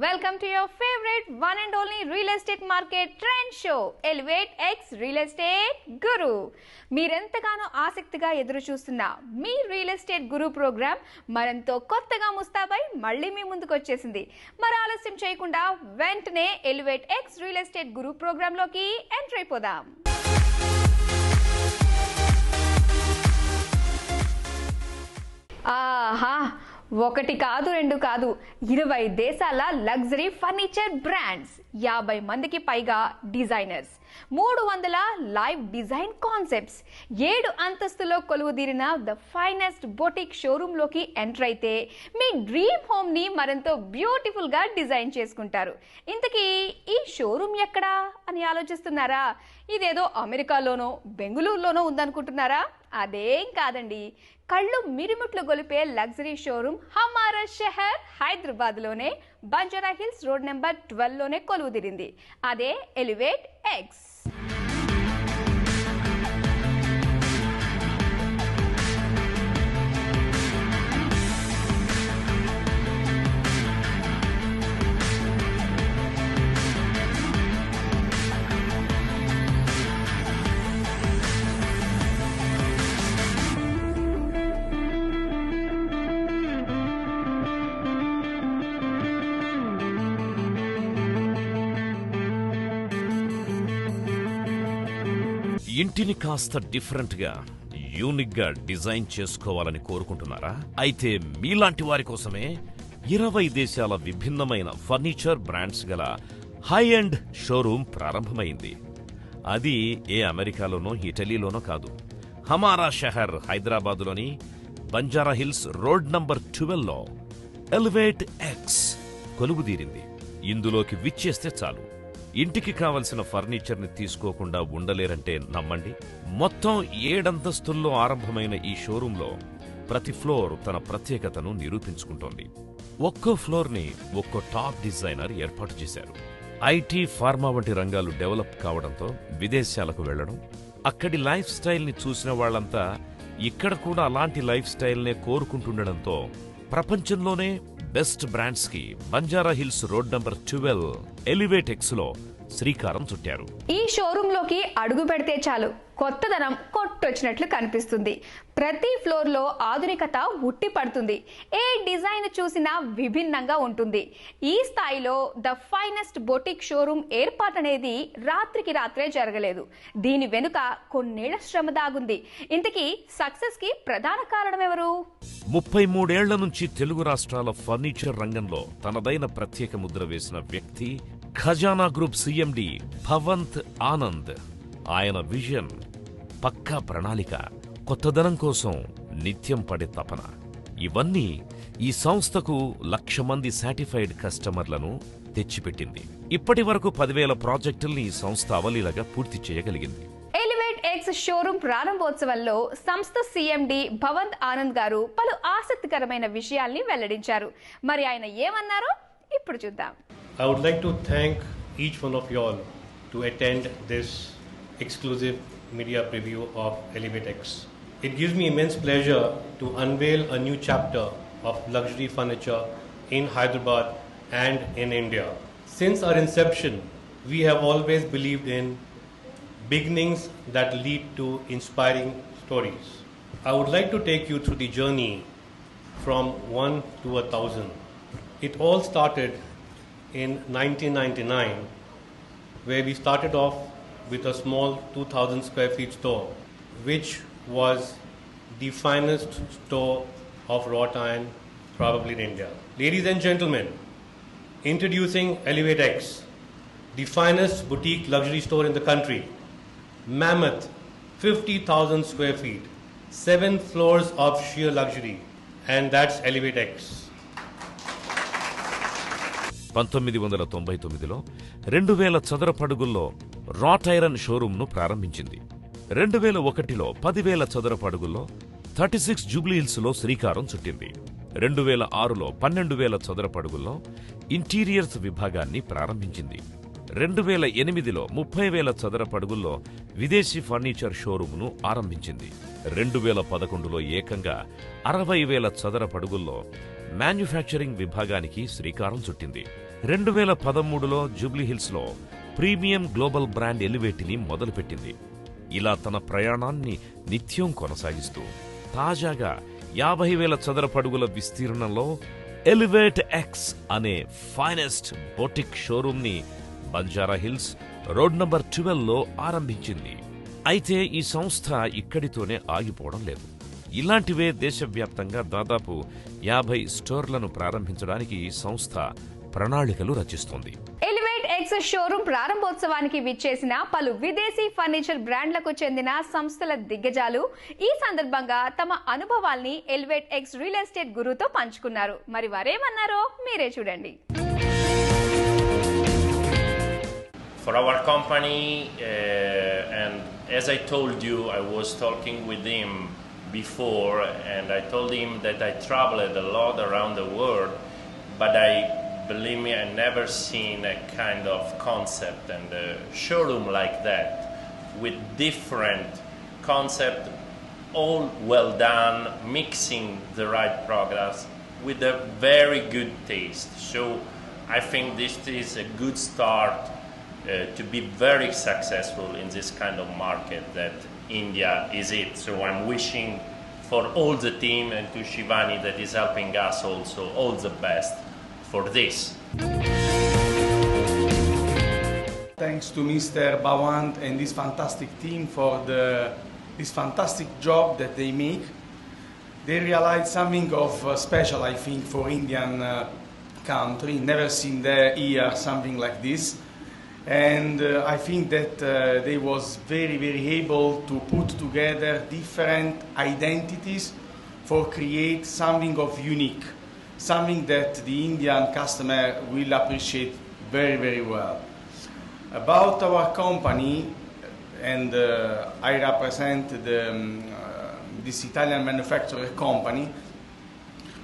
Welcome to your favorite one and only real estate market trend show, Elevate X Real Estate Guru. మీరెంతగానో ఆసక్తిగా ఎదురు చూస్తున్న మీ real estate గురు programme మరెంతో కొత్తగా ముస్తాబై మళ్ళీ మీ ముందుకు వచ్చేసింది. మరి ఆలస్యం చేయకుండా వెంటనే ఎలివేట్ ఎక్స్ రియల్ ఎస్టేట్ గురు ప్రోగ్రాంలోకి ఎంటర్ అయిపోదాం. ఆహా, ఒకటి కాదు రెండు కాదు 20 దేశాల లగ్జరీ ఫర్నిచర్ బ్రాండ్స్, 50 మందికి పైగా డిజైనర్స్, 300 లైవ్ డిజైన్ కాన్సెప్ట్స్, 7 అంతస్తులో కొలువుదీరిన ద ఫైనెస్ట్ బొటిక్ షోరూంలోకి ఎంటర్ అయితే మీ డ్రీమ్ హోమ్ని మరెంతో బ్యూటిఫుల్గా డిజైన్ చేసుకుంటారు. ఇంతకీ ఈ షోరూమ్ ఎక్కడా అని ఆలోచిస్తున్నారా? ఇదేదో అమెరికాలోనో బెంగళూరులోనో ఉందనుకుంటున్నారా? అదేం కాదండి, కళ్ళు మిరిముట్లు గొలిపే లగ్జరీ షోరూమ్ హమారా షహర్ హైదరాబాద్లోనే బంజారా హిల్స్ రోడ్ నెంబర్ 12లోనే కొలువుదీరింది. అదే ఎలివేట్ ఎక్స్. ఇంటిని కాస్త డిఫరెంట్ గా యూనిక్ గా డిజైన్ చేసుకోవాలని కోరుకుంటున్నారా? అయితే మీలాంటి వారి కోసమే 20 దేశాల విభిన్నమైన ఫర్నిచర్ బ్రాండ్స్ గల హై ఎండ్ షోరూమ్ ప్రారంభమైంది. అది ఏ అమెరికాలోనో ఇటలీలోనో కాదు, హమారా షహర్ హైదరాబాదులోని బంజారా హిల్స్ రోడ్ నంబర్ 12లో ఎలివేట్ ఎక్స్ కొలువుదీరింది. ఇందులోకి విచ్చేస్తే చాలు, ఇంటికి కావలసిన ఫర్నిచర్ ని తీసుకోకుండా ఉండలేరంటే నమ్మండి. మొత్తం 7 అంతస్తుల్లో ఆరంభమైన ఈ షోరూంలో ప్రతి ఫ్లోర్ తన ప్రత్యేకతను నిరూపించుకుంటోంది. ఒక్కో ఫ్లోర్ ని ఒక్కో టాప్ డిజైనర్ ఏర్పాటు చేశారు. ఐటీ, ఫార్మా వంటి రంగాలు డెవలప్ కావడంతో విదేశాలకు వెళ్లడం, అక్కడి లైఫ్ స్టైల్ ని చూసిన వాళ్లంతా ఇక్కడ కూడా అలాంటి లైఫ్ స్టైల్ నే కోరుకుంటుండడంతో ప్రపంచంలోనే బెస్ట్ బ్రాండ్స్ కి Banjara Hills road number 12 elevate X లో శ్రీకారం చుట్టారు. ఈ షోరూమ్ లోకి అడుగు పెడితే చాలు, కొత్తదనం కొట్టొచ్చినట్లు కనిపిస్తుంది. ప్రతి ఫ్లోర్ లో ఆధునికత ఉట్టి పడుతుంది. ఏ డిజైన్ చూసినా విభిన్నంగా ఉంటుంది. ఈ స్థాయిలో ద ఫైనెస్ట్ బొటిక్ షోరూమ్ ఏర్పాటనేది రాత్రికి రాత్రే జరగలేదు. దీని వెనుక కొన్నేళ్ల శ్రమ దాగుంది. ఇంతకీ సక్సెస్ కి ప్రధాన కారణం ఎవరు? 33 ఏళ్ల నుంచి తెలుగు రాష్ట్రాల ఫర్నిచర్ రంగంలో తనదైన ప్రత్యేక ముద్ర వేసిన వ్యక్తి ఖజానా గ్రూప్ సిఎండి భవంత్ ఆనంద్. ఆయన విజన్, పక్కా ప్రణాళిక, కొత్తదనం కోసం నిత్యం పడే తపన, ఇవన్నీ ఈ సంస్థకు 1,00,000 మంది సర్టిఫైడ్ కస్టమర్లను తెచ్చిపెట్టింది. ఇప్పటి వరకు 10,000 ప్రాజెక్టుల్ని ఈ సంస్థ అవలీలగా పూర్తి చేయగలిగింది. ఎలివేట్ ఎక్స్ షోరూమ్ ప్రారంభోత్సవంలో సంస్థ సిఎండి భవంత్ ఆనంద్ గారు పలు ఆసక్తికరమైన విషయాల్ని వెల్లడించారు. మరి ఆయన ఏమన్నారో ఇప్పుడు చూద్దాం. I would like to thank each one of you all to attend this exclusive media preview of Elevate X. It gives me immense pleasure to unveil a new chapter of luxury furniture in Hyderabad and in India. Since our inception, we have always believed in beginnings that lead to inspiring stories. I would like to take you through the journey from 1 to 1,000. It all started in 1999, where we started off with a small 2,000 square feet store, which was the finest store of wrought iron probably in India. Ladies and gentlemen, introducing Elevate X, the finest boutique luxury store in the country. Mammoth, 50,000 square feet, 7 floors of sheer luxury, and that's Elevate X. 1999లో 2,000 చదరపడుగుల్లో wrought iron షోరూంను ప్రారంభించింది. 2001లో 10,000 చదరపడుగుల్లో 36 జూబ్లీహిల్స్లో శ్రీకారం చుట్టింది. 2006లో 12,000 చదరపడుగుల్లో interiors విభాగాన్ని ప్రారంభించింది. 2008లో 30,000 చదరపడుగుల్లో విదేశీ ఫర్నిచర్ షోరూంను ఆరంభించింది. 2011లో ఏకంగా 60,000 చదరపడుగుల్లో మ్యానుఫ్యాక్చరింగ్ విభాగానికి శ్రీకారం చుట్టింది. 2013లో జూబ్లీహిల్స్లో ప్రీమియం గ్లోబల్ బ్రాండ్ ఎలివేట్ని మొదలుపెట్టింది. ఇలా తన ప్రయాణాన్ని నిత్యం కొనసాగిస్తూ తాజాగా 50,000 చదరపడుగుల విస్తీర్ణంలో ఎలివేట్ ఎక్స్ అనే ఫైనెస్ట్ బొటిక్ షోరూమ్ని బంజారాహిల్స్ రోడ్ నంబర్ 12లో ఆరంభించింది. అయితే ఈ సంస్థ ఇక్కడితోనే ఆగిపోవడం లేదు. ఇలాంటివే దేశవ్యాప్తంగా దాదాపు 50 స్టోర్లను ప్రారంభించడానికి ఈ సంస్థ ప్రణాళికలు రచిస్తోంది. ఎలివేట్ ఎక్స్ షోరూమ్ ప్రారంభోత్సవానికి విచ్చేసిన పలు విదేశీ ఫర్నిచర్ బ్రాండ్లకు చెందిన సంస్థల దిగ్గజాలు ఈ సందర్భంగా తమ అనుభవాల్ని ఎలివేట్ ఎక్స్ రియల్ ఎస్టేట్ గురుతో పంచుకున్నారు. మరి వారేమన్నారో మీరే చూడండి. For our company, and as I told you, I was talking with him before, and I told him that I traveled a lot around the world, but believe me, I never seen a kind of concept and a showroom like that, with different concept, all well done, mixing the right products with a very good taste. So I think this is a good start to be very successful in this kind of market that India is it. So I'm wishing for all the team and to Shivani that is helping us also all the best for this. Thanks to Mr. Bawant and this fantastic team for this fantastic job that they make. They realize something of special, I think, for Indian country. Never seen there here something like this. And I think that they was very able to put together different identities for create something of unique, something that the Indian customer will appreciate very well. About our company, and I represent this Italian manufacturer company,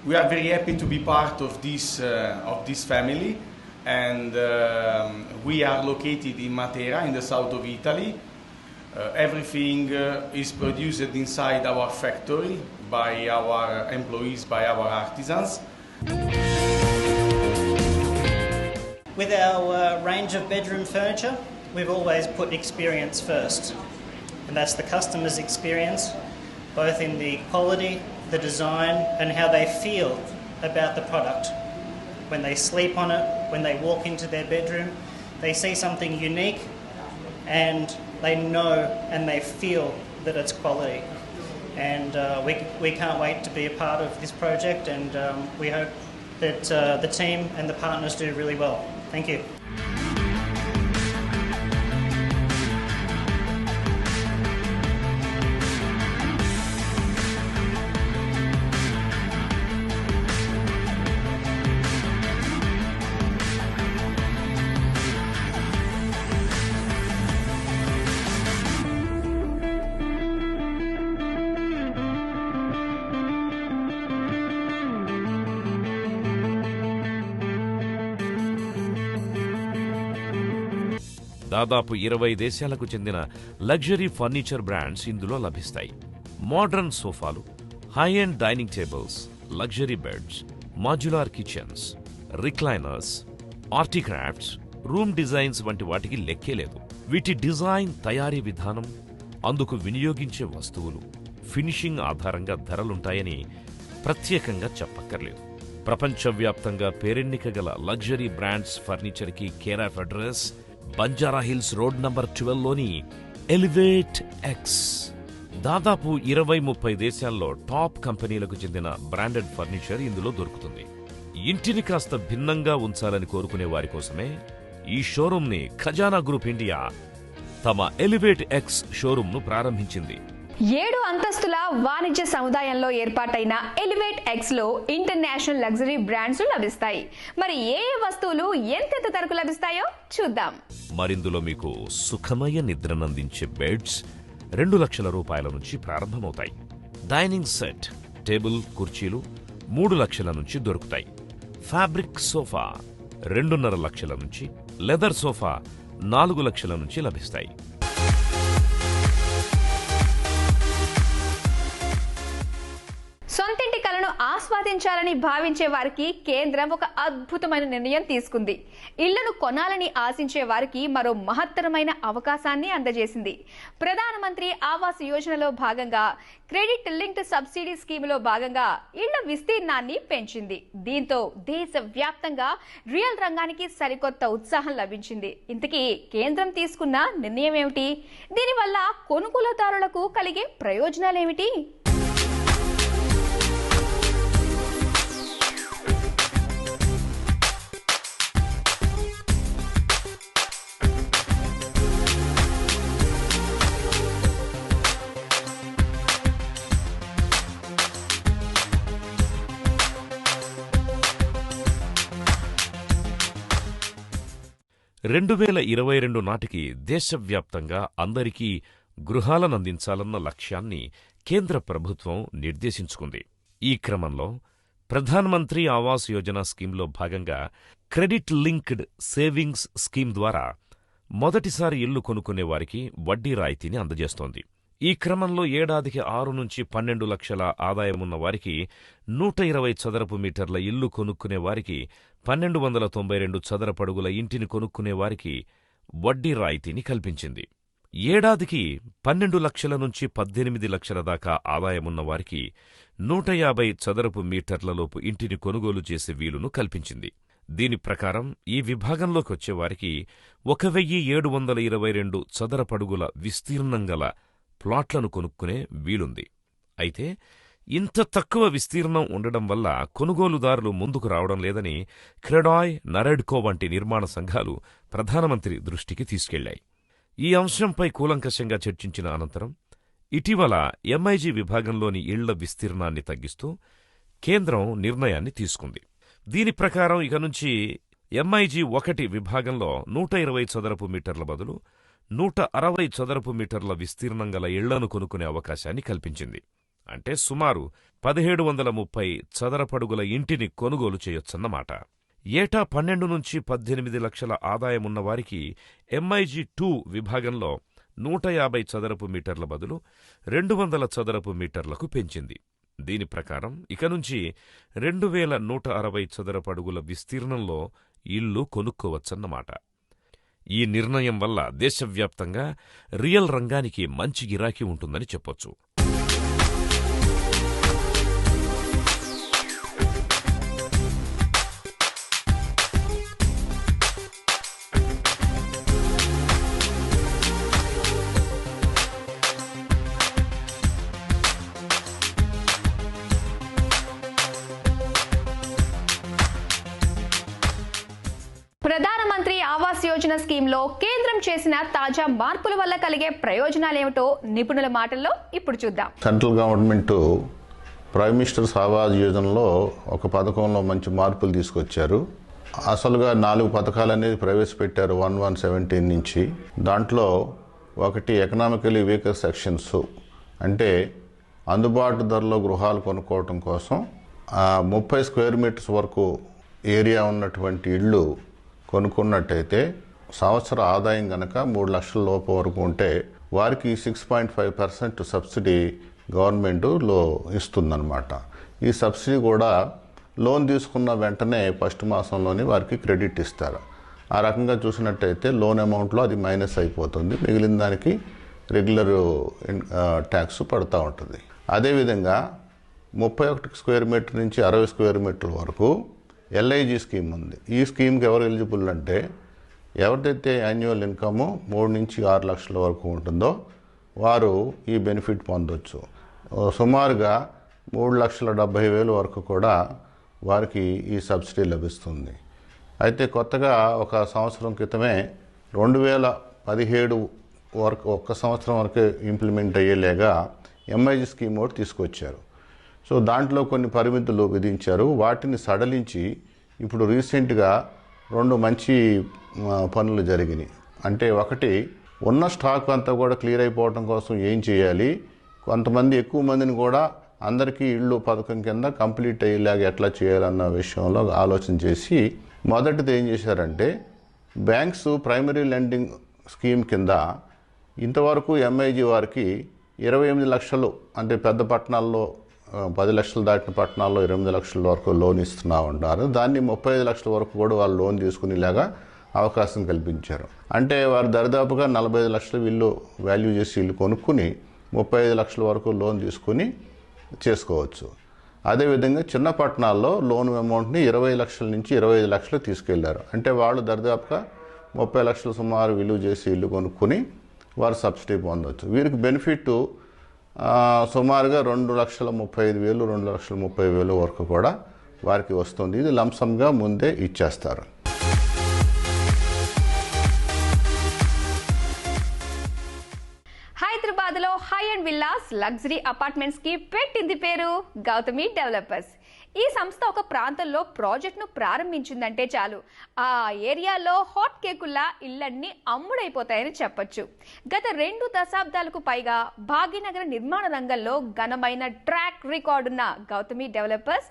we are very happy to be part of this family. And we are located in Matera, in the south of Italy. Everything is produced inside our factory by our employees, by our artisans. With our range of bedroom furniture, we've always put experience first. And that's the customer's experience, both in the quality, the design, and how they feel about the product. When they sleep on it, when they walk into their bedroom, they see something unique and they know and they feel that it's quality. And we can't wait to be a part of this project, and we hope that the team and the partners do really well. Thank you. దాదాపు 20 దేశాలకు చెందిన luxury furniture brands ఇందులో లభిస్తాయి. Modern సోఫాలు, high end dining tables, luxury beds, modular kitchens, recliners, art crafts, room designs వంటి వాటికి లెక్కే లేదు. వీటి డిజైన్, తయారీ విధానం, అందుకు వినియోగించే వస్తువులు, ఫినిషింగ్ ఆధారంగా ధరలుంటాయని ప్రత్యేకంగా చెప్పక్కర్లేదు. ప్రపంచవ్యాప్తంగా పేరెన్నిక గల లగ్జరీ బ్రాండ్స్ ఫర్నిచర్కి care of address Banjara Hills road number 12లోని ఎలివేట్ ఎక్స్. దాదాపు 20-30 దేశాల్లో టాప్ కంపెనీలకు చెందిన బ్రాండెడ్ ఫర్నిచర్ ఇందులో దొరుకుతుంది. ఇంటిని కాస్త భిన్నంగా ఉంచాలని కోరుకునే వారి కోసమే ఈ షోరూంని ఖజానా గ్రూప్ ఇండియా తమ ఎలివేట్ ఎక్స్ షోరూంను ప్రారంభించింది. 7 అంతస్తుల వాణిజ్య సముదాయంలో ఏర్పాటైన ఎలివేట్ ఎక్స్ లో ఇంటర్నేషనల్ లగ్జరీ బ్రాండ్స్ లభిస్తాయి. మరి ఏ వస్తువులు ఎంతెంత ధరకు లభిస్తాయో చూద్దాం. మరిందులో మీకు సుఖమయ నిద్రనందించే బెడ్స్ 2 లక్షల రూపాయల నుంచి ప్రారంభమవుతాయి. డైనింగ్ సెట్, టేబుల్, కుర్చీలు 3 లక్షల నుంచి దొరుకుతాయి. ఫ్యాబ్రిక్ సోఫా 2.5 లక్షల నుంచి, లెదర్ సోఫా 4 లక్షల నుంచి లభిస్తాయి. సొంతింటి కలను ఆస్వాదించాలని భావించే వారికి కేంద్రం ఒక అద్భుతమైన నిర్ణయం తీసుకుంది. ఇళ్లను కొనాలని ఆశించే వారికి మరో మహత్తరమైన అవకాశాన్ని అందజేసింది. ప్రధానమంత్రి ఆవాస్ యోజనలో భాగంగా క్రెడిట్ లింక్డ్ సబ్సిడీ స్కీములో భాగంగా ఇళ్ల విస్తీర్ణాన్ని పెంచింది. దీంతో దేశవ్యాప్తంగా రియల్ రంగానికి సరికొత్త ఉత్సాహం లభించింది. ఇంతకీ కేంద్రం తీసుకున్న నిర్ణయం ఏమిటి? దీనివల్ల కొనుగోలుదారులకు కలిగే ప్రయోజనాలేమిటి? 2022 నాటికి దేశవ్యాప్తంగా అందరికీ గృహాలనందించాలన్న లక్ష్యాన్ని కేంద్ర ప్రభుత్వం నిర్దేశించుకుంది. ఈ క్రమంలో ప్రధానమంత్రి ఆవాస్ యోజన స్కీమ్లో భాగంగా క్రెడిట్ లింక్డ్ సేవింగ్స్ స్కీమ్ ద్వారా మొదటిసారి ఇల్లు కొనుక్కునే వారికి వడ్డీ రాయితీని అందజేస్తోంది. ఈ క్రమంలో ఏడాదికి 6 నుంచి 12 లక్షల ఆదాయమున్న వారికి 120 చదరపు మీటర్ల ఇల్లు కొనుక్కునే వారికి 1292 చదరపడుగుల ఇంటిని కొనుక్కునే వారికి వడ్డీ రాయితీని కల్పించింది. ఏడాదికి 12 లక్షల నుంచి 18 లక్షల దాకా ఆదాయమున్న వారికి 150 చదరపు మీటర్లలోపు ఇంటిని కొనుగోలు చేసే వీలును కల్పించింది. దీని ప్రకారం ఈ విభాగంలోకొచ్చేవారికి 1722 చదరపడుగుల విస్తీర్ణం గల ప్లాట్లను కొనుక్కునే వీలుంది. అయితే ఇంత తక్కువ విస్తీర్ణం ఉండడం వల్ల కొనుగోలుదారులు ముందుకు రావడం లేదని క్రెడాయ్, నరెడ్కో వంటి నిర్మాణ సంఘాలు ప్రధానమంత్రి దృష్టికి తీసుకెళ్లాయి. ఈ అంశంపై కూలంకషంగా చర్చించిన అనంతరం ఇటీవల ఎంఐజీ విభాగంలోని ఇళ్ల విస్తీర్ణాన్ని తగ్గిస్తూ కేంద్రం నిర్ణయాన్ని తీసుకుంది. దీని ప్రకారం ఇక నుంచి ఎంఐజీ 1 విభాగంలో 120 చదరపు మీటర్ల బదులు 160 చదరపు మీటర్ల విస్తీర్ణం గల ఇళ్లను కొనుక్కునే అవకాశాన్ని కల్పించింది. అంటే సుమారు 1730 చదరపడుగుల ఇంటిని కొనుగోలు చేయొచ్చన్నమాట. ఏటా 12 నుంచి 18 లక్షల ఆదాయమున్న వారికి ఎంఐజీ 2 విభాగంలో 150 చదరపు మీటర్ల బదులు 200 చదరపు మీటర్లకు పెంచింది. దీని ప్రకారం ఇక నుంచి 2160 చదరపడుగుల విస్తీర్ణంలో ఇల్లు కొనుక్కోవచ్చన్నమాట. ఈ నిర్ణయం వల్ల దేశవ్యాప్తంగా రియల్ రంగానికి మంచి గిరాకీ ఉంటుందని చెప్పొచ్చు. ప్రధానమంత్రి ఆవాస్ యోజన స్కీమ్లో కేంద్రం చేసిన తాజా మార్పుల వల్ల కలిగే ప్రయోజనాలేమిటో నిపుణుల మాటల్లో ఇప్పుడు చూద్దాం. Central government prime ministers Awas యోజనలో ఒక పథకంలో మంచి మార్పులు తీసుకొచ్చారు. అసలుగా 4 పథకాలు అనేది ప్రవేశపెట్టారు 1117 నుంచి. దాంట్లో ఒకటి ఎకనామికలీ వీకర్ సెక్షన్స్, అంటే అందుబాటు ధరలో గృహాలు కొనుక్కోవటం కోసం 30 స్క్వేర్ మీటర్స్ వరకు ఏరియా ఉన్నటువంటి ఇళ్ళు కొనుక్కున్నట్టయితే సంవత్సర ఆదాయం కనుక 3 లక్షల లోపు వరకు ఉంటే వారికి 6.5% సబ్సిడీ గవర్నమెంట్లో ఇస్తుందన్నమాట. ఈ సబ్సిడీ కూడా లోన్ తీసుకున్న వెంటనే ఫస్ట్ మాసంలోనే వారికి క్రెడిట్ ఇస్తారు. ఆ రకంగా చూసినట్టయితే లోన్ అమౌంట్లో అది మైనస్ అయిపోతుంది, మిగిలిన దానికి రెగ్యులర్ ట్యాక్స్ పడుతూ ఉంటుంది. అదేవిధంగా 31 స్క్వేర్ మీటర్ నుంచి 60 స్క్వేర్ మీటర్ల వరకు ఎల్ఐజీ స్కీమ్ ఉంది. ఈ స్కీమ్కి ఎవరు ఎలిజిబుల్ అంటే ఎవరిదైతే యాన్యువల్ ఇన్కమ్ 3 నుంచి 6 లక్షల వరకు ఉంటుందో వారు ఈ బెనిఫిట్ పొందొచ్చు. సుమారుగా 3,70,000 వరకు కూడా వారికి ఈ సబ్సిడీ లభిస్తుంది. అయితే కొత్తగా ఒక సంవత్సరం క్రితమే 2017 వరకు 1 సంవత్సరం వరకే ఇంప్లిమెంట్ అయ్యేలాగా ఎంఐజీ స్కీమ్ ఒకటి తీసుకొచ్చారు. సో దాంట్లో కొన్ని పరిమితులు విధించారు. వాటిని సడలించి ఇప్పుడు రీసెంట్గా 2 మంచి పనులు జరిగినాయి. అంటే ఒకటి, ఉన్న స్టాక్ అంతా కూడా క్లియర్ అయిపోవడం కోసం ఏం చేయాలి, కొంతమంది ఎక్కువ మందిని కూడా అందరికీ ఇళ్ళు పథకం కింద కంప్లీట్ అయ్యేలాగా ఎట్లా చేయాలన్న విషయంలో ఆలోచన చేసి మొదటిది ఏం చేశారంటే బ్యాంక్స్ ప్రైమరీ లెండింగ్ స్కీమ్ కింద ఇంతవరకు ఎంఐజీ వారికి 28 లక్షలు, అంటే పెద్ద పట్టణాల్లో 10 లక్షలు దాటిన పట్టణాల్లో 8 లక్షల వరకు లోన్ ఇస్తున్నా ఉంటారు. దాన్ని 35 లక్షల వరకు కూడా వాళ్ళు లోన్ తీసుకునేలాగా అవకాశం కల్పించారు. అంటే వారు దరిదాపుగా 45 లక్షలు ఇల్లు వాల్యూ చేసి ఇల్లు కొనుక్కుని 35 లక్షల వరకు లోన్ తీసుకుని చేసుకోవచ్చు. అదేవిధంగా చిన్న పట్టణాల్లో లోన్ అమౌంట్ని 20 లక్షల నుంచి 25 లక్షలు తీసుకెళ్లారు. అంటే వాళ్ళు దరిదాపుగా 30 లక్షలు సుమారు విలువ చేసి ఇల్లు కొనుక్కుని వారు సబ్సిడీ పొందవచ్చు. వీరికి బెనిఫిట్ సుమారుగా 2,35,000 2,30,000 వరకు కూడా వారికి వస్తుంది. ఇది లంసంగా ముందే ఇచ్చేస్తారు. హైదరాబాద్లో high and villas luxury apartments కి పెట్టింది పేరు గౌతమి డెవలపర్స్. ఈ సంస్థ ఒక ప్రాంతంలో ప్రాజెక్ట్ను ప్రారంభించిందంటే చాలు ఆ ఏరియాలో హాట్ కేకుల్లా ఇళ్లన్నీ అమ్ముడైపోతాయని చెప్పొచ్చు. గత 2 దశాబ్దాలకు పైగా భాగ్యనగర నిర్మాణ రంగంలో ఘనమైన ట్రాక్ రికార్డున్న గౌతమి డెవలపర్స్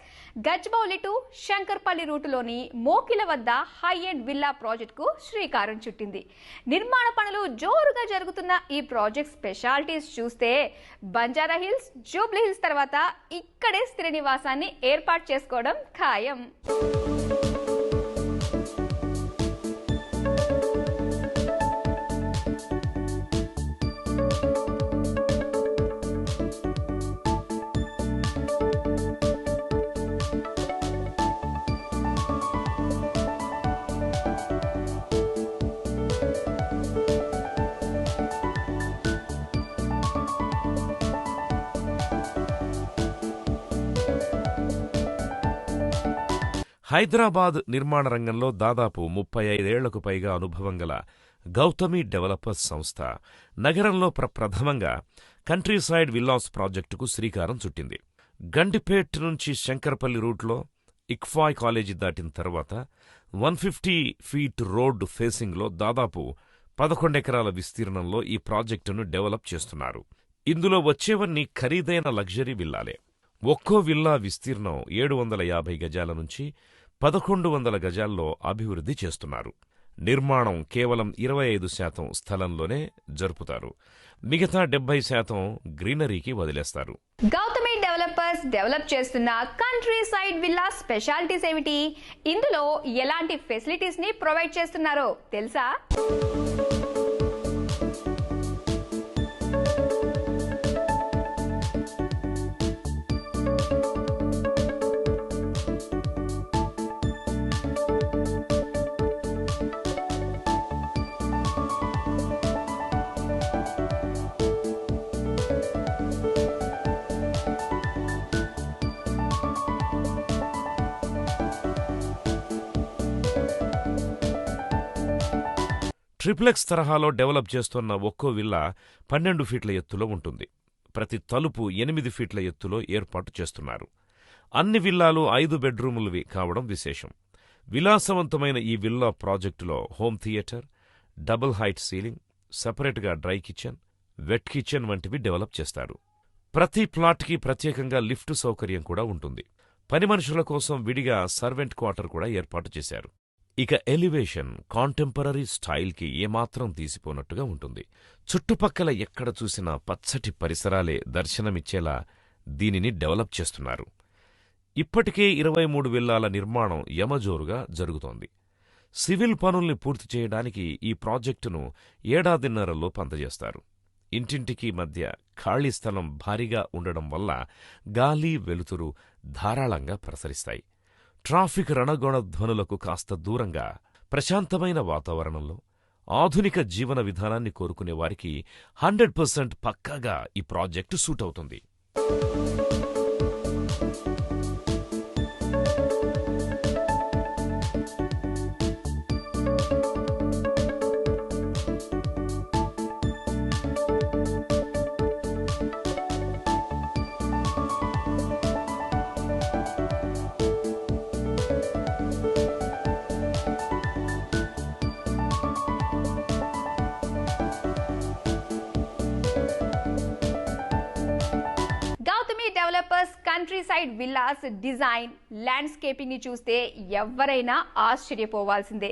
గచ్చిబౌలి టు శంకర్పల్లి రూటులోని మోకిల వద్ద హై అండ్ విల్లా ప్రాజెక్టుకు శ్రీకారం చుట్టింది. నిర్మాణ పనులు జోరుగా జరుగుతున్న ఈ ప్రాజెక్ట్ స్పెషాలిటీస్ చూస్తే బంజారా హిల్స్, జూబ్లీ హిల్స్ తర్వాత ఇక్కడే స్థిర నివాసాన్ని ఏర్పాటు చేసుకోవడం ఖాయం. హైదరాబాద్ నిర్మాణ రంగంలో దాదాపు 35 ఏళ్లకు పైగా అనుభవం గల గౌతమి డెవలపర్స్ సంస్థ నగరంలో ప్రప్రథమంగా కంట్రీ సైడ్ విల్లాస్ ప్రాజెక్టుకు శ్రీకారం చుట్టింది. గండిపేట్ నుంచి శంకర్పల్లి రూట్లో ఇక్ఫాయ్ కాలేజీ దాటిన తర్వాత 150 ఫీట్ రోడ్ ఫేసింగ్లో దాదాపు 11 ఎకరాల విస్తీర్ణంలో ఈ ప్రాజెక్టును డెవలప్ చేస్తున్నారు. ఇందులో వచ్చేవన్నీ ఖరీదైన లగ్జరీ విల్లాలే. ఒక్కో విల్లా విస్తీర్ణం 750 గజాల నుంచి 1100 గజాల్లో అభివృద్ధి చేస్తున్నారు. నిర్మాణం కేవలం 25% స్థలంలోనే జరుపుతారు. మిగతా 70% గ్రీనరీకి వదిలేస్తారు. గౌతమి డెవలపర్స్ డెవలప్ చేస్తున్న కంట్రీ సైడ్ విల్లా స్పెషాలిటీస్ ఏమిటి? ఇందులో ఎలాంటి ఫెసిలిటీస్ ని ప్రొవైడ్ చేస్తున్నారో తెలుసా? ట్రిప్లెక్స్ తరహాలో డెవలప్ చేస్తున్న ఒక్కో విల్లా 12 ఫీట్ల ఎత్తులో ఉంటుంది. ప్రతి తలుపు 8 ఫీట్ల ఎత్తులో ఏర్పాటు చేస్తున్నారు. అన్ని విల్లాలు 5 బెడ్రూములవి కావడం విశేషం. విలాసవంతమైన ఈ విల్లా ప్రాజెక్టులో home theatre, double height ceiling, సెపరేట్గా డ్రై కిచెన్, వెట్ కిచెన్ వంటివి డెవలప్ చేస్తారు. ప్రతి ప్లాట్కి ప్రత్యేకంగా లిఫ్ట్ సౌకర్యం కూడా ఉంటుంది. పని మనుషుల కోసం విడిగా సర్వెంట్ క్వార్టర్ కూడా ఏర్పాటు చేశారు. ఇక ఎలివేషన్ కాంటెంపరరీ స్టైల్కి ఏమాత్రం తీసిపోనట్టుగా ఉంటుంది. చుట్టుపక్కల ఎక్కడ చూసినా పచ్చటి పరిసరాలే దర్శనమిచ్చేలా దీనిని డెవలప్ చేస్తున్నారు. ఇప్పటికే 23 విల్లాల నిర్మాణం యమజోరుగా జరుగుతోంది. సివిల్ పనుల్ని పూర్తి చేయడానికి ఈ ప్రాజెక్టును 1.5 ఏడాదిలో అందజేస్తారు. ఇంటింటికి మధ్య ఖాళీ స్థలం భారీగా ఉండడం వల్ల గాలి, వెలుతురు ధారాళంగా ప్రసరిస్తాయి. ట్రాఫిక్ రణగొణధ్వనులకు కాస్త దూరంగా ప్రశాంతమైన వాతావరణంలో ఆధునిక జీవన విధానాన్ని కోరుకునే వారికి 100% పక్కాగా ఈ ప్రాజెక్టు సూట్ అవుతుంది. Developers country side villas design, landscaping ని చూస్తే ఎవరైనా ఆశ్చర్యపోవాల్సిందే.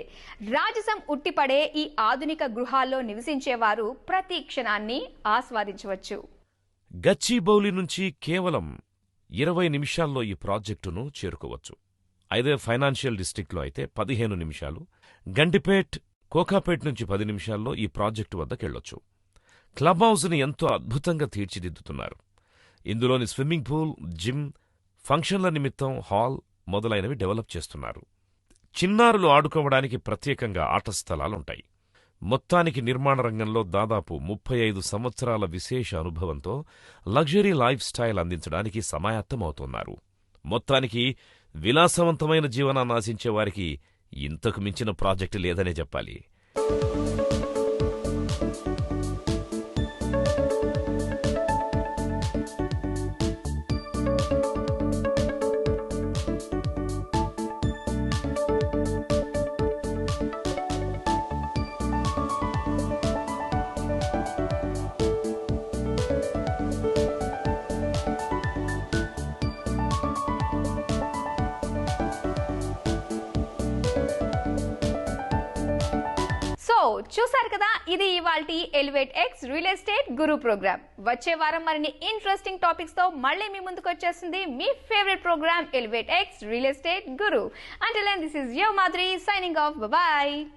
రాజసం ఉట్టిపడే ఈ ఆధునిక గృహాల్లో నివసించేవారు ప్రతి క్షణాన్ని ఆస్వాదించవచ్చు. గచ్చిబౌలి నుంచి కేవలం 20 నిమిషాల్లో ఈ ప్రాజెక్టును చేరుకోవచ్చు. అదే ఫైనాన్షియల్ డిస్ట్రిక్ట్లో అయితే 15 నిమిషాలు, గండిపేట్, కోకాపేట్ నుంచి 10 నిమిషాల్లో ఈ ప్రాజెక్టు వద్దకెళ్లొచ్చు. క్లబ్ హౌస్ని ఎంతో అద్భుతంగా తీర్చిదిద్దుతున్నారు. ఇందులోని స్విమ్మింగ్ పూల్, జిమ్, ఫంక్షన్ల నిమిత్తం హాల్ మొదలైనవి డెవలప్ చేస్తున్నారు. చిన్నారులు ఆడుకోవడానికి ప్రత్యేకంగా ఆట స్థలాలుంటాయి. మొత్తానికి నిర్మాణ రంగంలో దాదాపు 35 సంవత్సరాల విశేష అనుభవంతో లగ్జరీ లైఫ్ స్టైల్ అందించడానికి సమాయత్తమవుతున్నారు. మొత్తానికి విలాసవంతమైన జీవనాన్ని ఆశించే వారికి ఇంతకు మించిన ప్రాజెక్టు లేదనే చెప్పాలి. చూసారు కదా, ఇది ఇవాల్టి ఎలివేట్ ఎక్స్ రియల్ ఎస్టేట్ గురు ప్రోగ్రామ్. వచ్చే వారం మరిన్ని ఇంట్రెస్టింగ్ టాపిక్స్ తో మళ్ళీ మీ ముందుకు వచ్చేస్తుంది మీ favourite programme Elevate X real estate గురు. Until then, this is your Madhuri signing off. Bye bye.